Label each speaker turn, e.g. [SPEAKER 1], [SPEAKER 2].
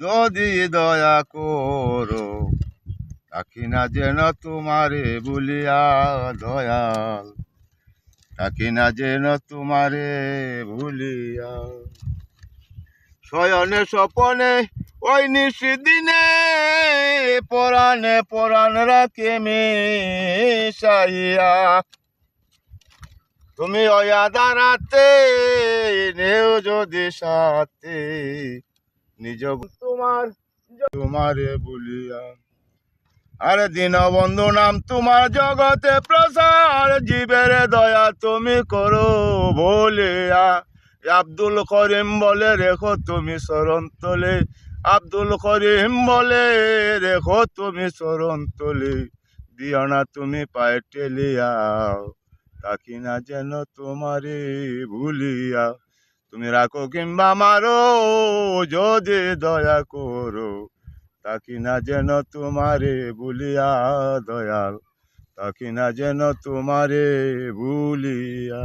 [SPEAKER 1] যদি দয়া করো, থাকি না যেন তোমারে ভুলিয়া দয়াল, থাকি না যেন তোমারে ভুলিয়া। শয়নে স্বপনে ওই নিশিদিনে পরাণে পরাণ রাখে মিশাইয়া, তুমি অয়া দাঁড়াতে নেও যদি সাথে, নিজ তোমারে ভুলিয়া। আরে দীনবন্ধু নাম তোমার জগতে প্রসার, জীবের দয়া তুমি করো বলিয়া। আব্দুল করিম বলে রেখো তুমি শরণ তোলে, আব্দুল করিম বলে রেখো তুমি শরণ তোলে, দিও না তুমি পায়ে টেলিয়া, থাকি না যেন তোমারে ভুলিয়া। তুমি রাখো কিংবা মারো, যদি দয়া করো, থাকি না যেন তোমারে ভুলিয়া দয়াল, থাকি না যেন তোমারে ভুলিয়া।